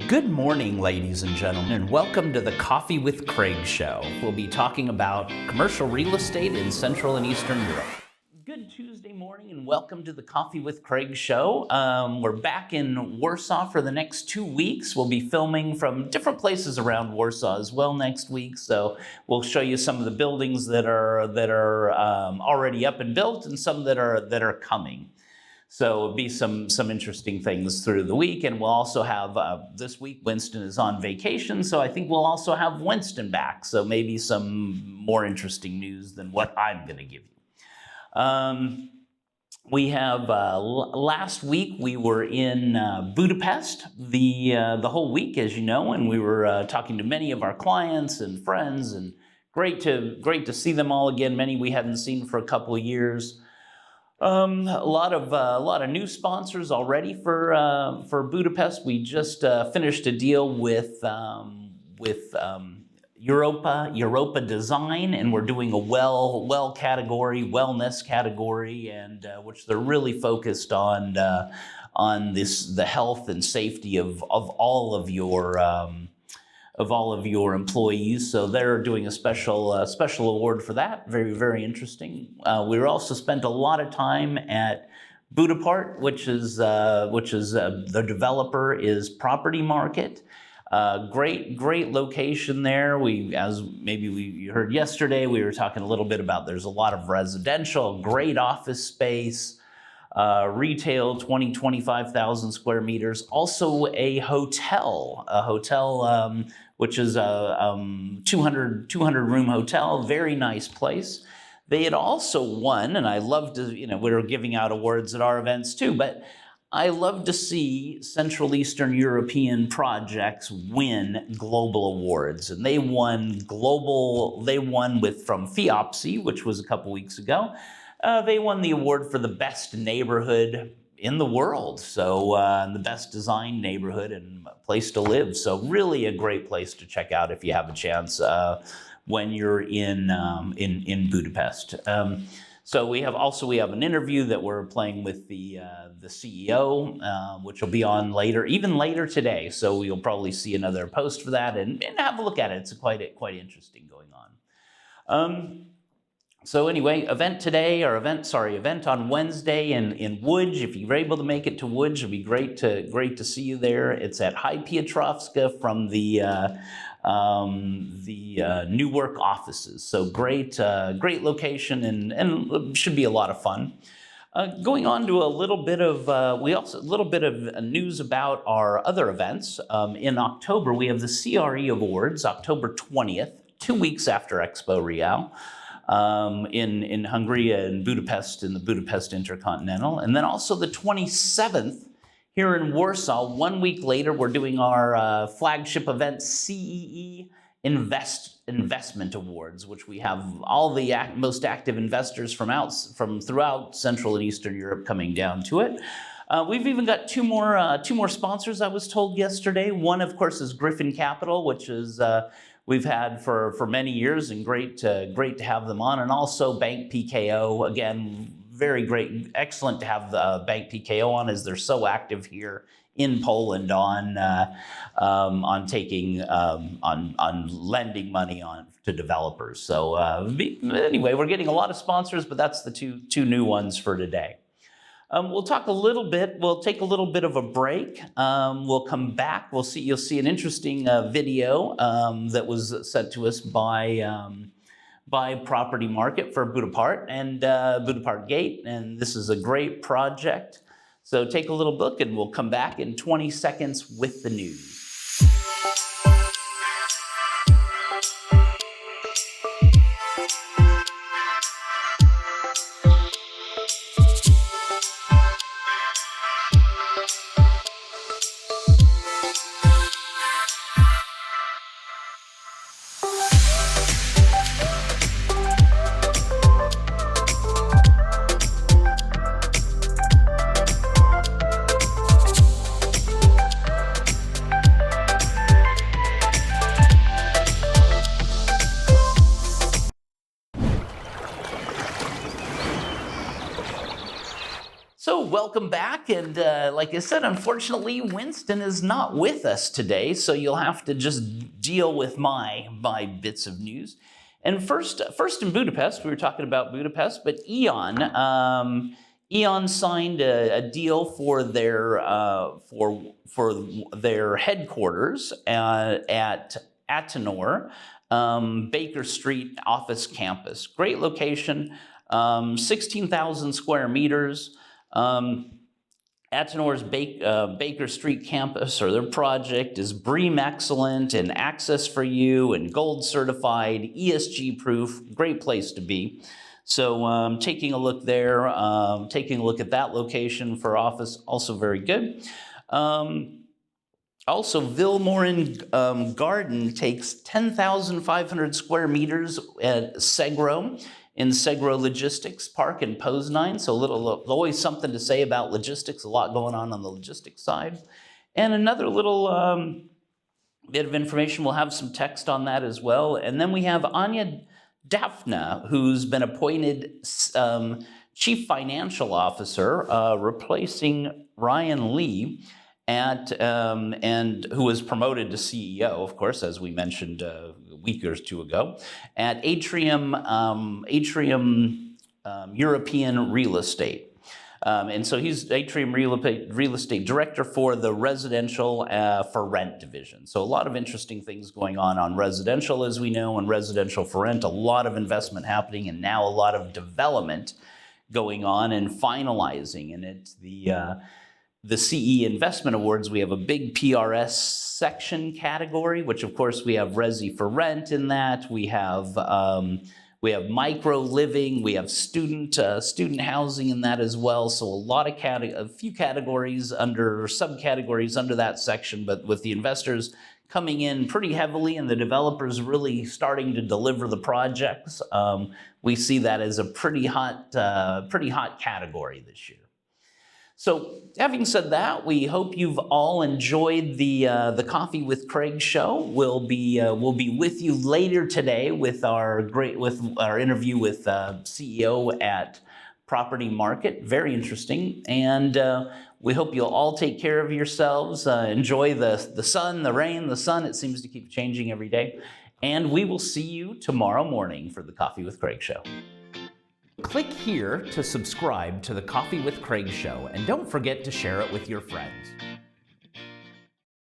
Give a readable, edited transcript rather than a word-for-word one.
Good morning, ladies and gentlemen, and welcome to the Coffee with Craig show. We'll be talking about commercial real estate in Central and Eastern Europe. Good Tuesday morning and welcome to the Coffee with Craig show. We're back in Warsaw for the next 2 weeks. We'll be filming from different places around Warsaw as well next week. So we'll show you some of the buildings that are already up and built and some that are coming. So it'll be some interesting things through the week, and we'll also have, this week Winston is on vacation, so I think we'll also have Winston back, so maybe some more interesting news than what I'm going to give you. We have, last week we were in Budapest the whole week, as you know, and we were talking to many of our clients and friends, and great to see them all again, many we hadn't seen for a couple of years. A lot of new sponsors already for Budapest. We just finished a deal with Europa Design, and we're doing a well category, wellness category, and which they're really focused on the health and safety of all of your employees. So they're doing a special award for that. Very, very interesting. We also spent a lot of time at Budapest, which is the developer is Property Market. Great location there. As you heard yesterday, we were talking a little bit about, there's a lot of residential, great office space, retail, 25,000 square meters. Also a hotel, which is a 200 room hotel, very nice place. They had also won, and I love to, we're giving out awards at our events too, but I love to see Central Eastern European projects win global awards. And they won from FIOPSI, which was a couple weeks ago. They won the award for the best neighborhood in the world, so the best designed neighborhood and place to live. So really a great place to check out if you have a chance when you're in Budapest. So we have an interview that we're playing with the CEO, which will be on even later today. So you'll probably see another post for that and have a look at it. It's quite interesting going on. So anyway, event on Wednesday in Łódź. If you're able to make it to Łódź, it'll be great to see you there. It's at High Piotrowska from the New Work offices. So great location and should be a lot of fun. Going on to a little bit of news about our other events. In October, we have the CRE Awards, October 20th, 2 weeks after Expo Real. In Hungary and Budapest, in the Budapest InterContinental. And then also the 27th here in Warsaw. 1 week later, we're doing our flagship event, CEE Investment Awards, which we have all the most active investors from throughout Central and Eastern Europe coming down to it. We've even got two more sponsors, I was told yesterday. One, of course, is Griffin Capital, which is we've had for many years, and great to have them on, and also Bank PKO. Again, very great, excellent to have Bank PKO on, as they're so active here in Poland on lending money to developers. So anyway, we're getting a lot of sponsors, but that's the two new ones for today. We'll take a little bit of a break. We'll come back. You'll see an interesting video that was sent to us by Property Market for Budapest and Budapest Gate, and this is a great project. So take a little look, and we'll come back in 20 seconds with the news. So welcome back, and like I said, unfortunately, Winston is not with us today, so you'll have to just deal with my bits of news. And first in Budapest, we were talking about Budapest, but E.ON signed a deal for their headquarters at ATENOR BakerStreet office campus. Great location, 16,000 square meters. ATENOR's BakerStreet campus, or their project, is BREEAM excellent and access for you and gold certified, ESG-proof, great place to be. So taking a look there, taking a look at that location for office, also very good. Also, Vilmorin Garden takes 10,500 square meters at Segro in Segro Logistics Park in Poznań. So always something to say about logistics, a lot going on the logistics side. And another little bit of information, we'll have some text on that as well. And then we have Anya Daphna, who's been appointed Chief Financial Officer, replacing Ryan Lee, and who was promoted to CEO, of course, as we mentioned a week or two ago, at Atrium European Real Estate. And so he's Atrium Real Estate Director for the residential for rent division. So a lot of interesting things going on residential, as we know, and residential for rent, a lot of investment happening, and now a lot of development going on and finalizing. And it's the CEE Investment Awards, we have a big PRS section category, which of course we have Resi for rent in that. We have micro living, we have student housing in that as well. So a few categories subcategories under that section, but with the investors coming in pretty heavily and the developers really starting to deliver the projects, we see that as a pretty hot category this year. So having said that, we hope you've all enjoyed the Coffee with Craig show. We'll be with you later today with our interview with CEO at Property Market. Very interesting, and we hope you'll all take care of yourselves. Enjoy the sun, the rain, the sun. It seems to keep changing every day, and we will see you tomorrow morning for the Coffee with Craig show. Click here to subscribe to the Coffee with Craig show, and don't forget to share it with your friends.